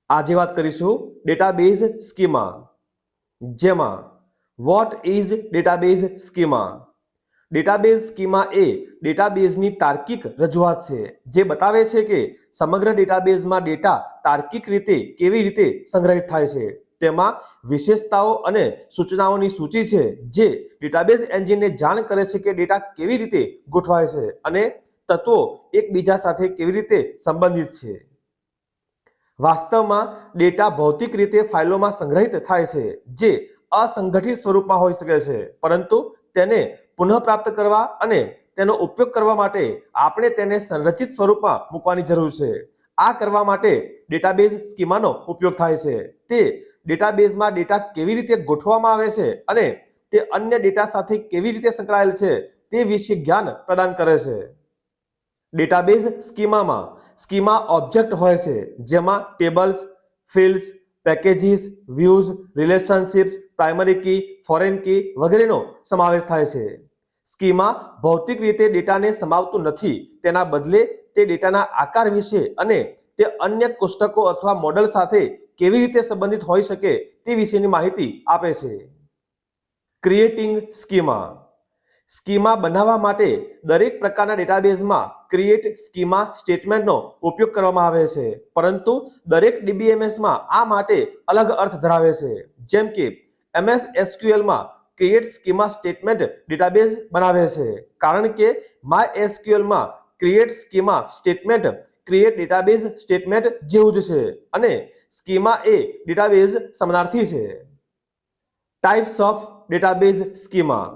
આજે વાત કરીશું ડેટાબેઝ સ્કીમા, જેમાં what is database schema. Database schema એ ડેટાબેઝની તાર્કિક રજૂઆત છે જે બતાવે છે કે સમગ્ર ડેટાબેઝમાં ડેટા તાર્કિક રીતે કેવી રીતે સંગ્રહિત થાય છે. તેમાં વિશેષતાઓ અને સૂચનાઓની સૂચિ છે જે ડેટાબેઝ એન્જિનને જાણ કરે છે કે ડેટા કેવી રીતે ગોઠવાય છે અને તત્વો એકબીજા સાથે કેવી રીતે સંબંધિત છે. વાસ્તવમાં ડેટા ભૌતિક રીતે ફાઇલોમાં સંગ્રહિત થાય છે જે અસંગઠિત સ્વરૂપમાં હોઈ શકે છે, પરંતુ તેને પુનઃપ્રાપ્ત કરવા અને તેનો ઉપયોગ કરવા માટે આપણે તેને સંરચિત સ્વરૂપમાં મૂકવાની જરૂર છે. આ કરવા માટે ડેટાબેઝ સ્કીમાનો ઉપયોગ થાય છે. તે ડેટાબેઝમાં ડેટા કેવી રીતે ગોઠવવામાં આવે છે અને તે અન્ય ડેટા સાથે કેવી રીતે સંકળાયેલ છે તે વિશે જ્ઞાન પ્રદાન કરે છે. ડેટાબેઝ સ્કીમામાં સ્કીમા ઓબ્જેક્ટ હોય છે જેમાં tables, fields, packages, views, relationships, primary key, foreign key વગેરેનો સમાવેશ થાય છે. સ્કીમા ભૌતિક રીતે ડેટાને સમાવતું નથી, તેના બદલે તે ડેટાના આકાર વિશે અને તે અન્ય કોષ્ટકો અથવા મોડેલ સાથે કેવી રીતે સંબંધિત હોઈ શકે તે વિશેની માહિતી આપે છે. Creating schema. સ્કીમા બનાવવા માટે દરેક પ્રકારના ડેટાબેઝમાં ક્રિએટ સ્કીમા સ્ટેટમેન્ટનો ઉપયોગ કરવામાં આવે છે, પરંતુ દરેક DBMSમાં આ માટે અલગ અર્થ ધરાવે છે. જેમ કે MS SQLમાં ક્રિએટ સ્કીમા સ્ટેટમેન્ટ ડેટાબેઝ બનાવે છે, કારણ કે MySQLમાં create schema statement create database statement જેવું જ છે અને સ્કીમા એ ડેટાબેઝ સમાનાર્થી છે. ટાઇપ્સ ઓફ ડેટાબેઝ સ્કીમા,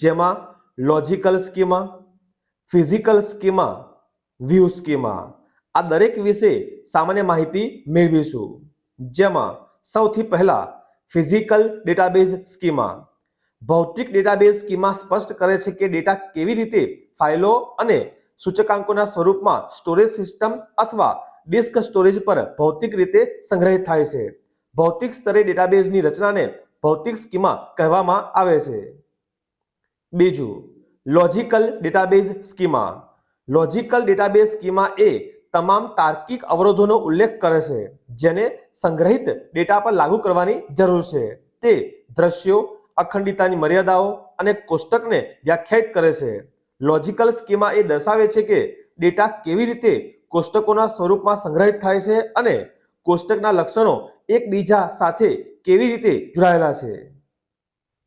જેમાં logical schema, physical schema, view schema. આ દરેક વિશે સામાન્ય માહિતી મેળવીશું. જેમાં સૌથી પહેલા ફિઝિકલ ડેટાબેઝ સ્કીમા. ભૌતિક ડેટાબેઝ સ્કીમા સ્પષ્ટ કરે છે કે ડેટા કેવી રીતે ફાઇલો અને સૂચકાંકોના સ્વરૂપમાં સ્ટોરેજ સિસ્ટમ અથવા ડિસ્ક સ્ટોરેજ પર ભૌતિક રીતે સંગ્રહિત થાય છે. ભૌતિક સ્તરે ડેટાબેઝની રચનાને ભૌતિક સ્કીમા કહેવામાં આવે છે. બીજું, logical database schema. Logical database schema એ તમામ તાર્કિક અવરોધોનો ઉલ્લેખ કરે છે જેને સંગ્રહિત ડેટા પર લાગુ કરવાની જરૂર છે. તે દ્રશ્યો, અખંડિતતાની મર્યાદાઓ અને કોષ્ટકને વ્યાખ્યાયિત કરે છે. લોજિકલ સ્કીમા એ દર્શાવે છે કે ડેટા કેવી રીતે કોષ્ટકોના સ્વરૂપમાં સંગ્રહિત થાય છે અને કોષ્ટકના લક્ષણો એકબીજા સાથે કેવી રીતે જોડાયેલા છે.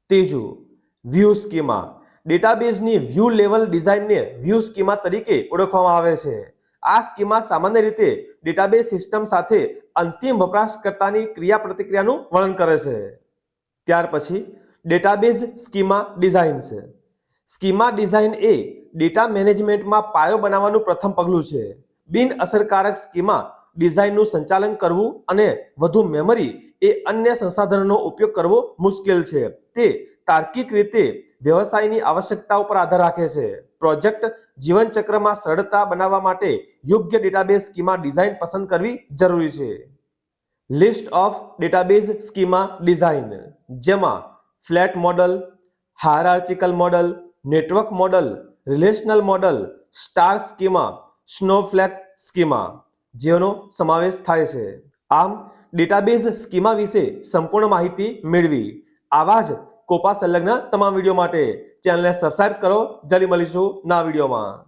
ત્રીજું, વ્યૂ સ્કીમા. ડેટાબેઝની વ્યૂ લેવલ ડિઝાઇનને વ્યૂ સ્કીમા તરીકે ઓળખવામાં આવે છે. આ સ્કીમા સામાન્ય રીતે ડેટાબેઝ સિસ્ટમ સાથે અંતિમ વપરાશકર્તાની ક્રિયાપ્રતિક્રિયાનું વર્ણન કરે છે. ત્યાર પછી database schema designs. Schema design એ ડેટા મેનેજમેન્ટમાં પાયો બનાવવાનું પ્રથમ પગલું છે. બિન અસરકારક સ્કીમા ડિઝાઇનનું સંચાલન કરવું અને વધુ મેમરી એ અન્ય સંસાધનોનો ઉપયોગ કરવો મુશ્કેલ છે. તે તાર્કિક રીતે વ્યવસાયની આવશ્યકતાઓ પર આધાર રાખે છે. પ્રોજેક્ટ જીવનચક્રમાં સરળતા બનાવવા માટે યોગ્ય ડેટાબેઝ સ્કીમા ડિઝાઇન પસંદ કરવી જરૂરી છે. List of database schema design, જેમાં flat model, hierarchical model, network model, relational model, star schema, snowflake schema જેનો સમાવેશ થાય છે. આમ ડેટાબેઝ સ્કીમા વિશે સંપૂર્ણ માહિતી મેળવી. આવા જ કોપા સંલગ્ન તમામ વિડીયો માટે ચેનલને સબસ્ક્રાઇબ કરો. જલ્દી મળીશું નવા વિડીયોમાં.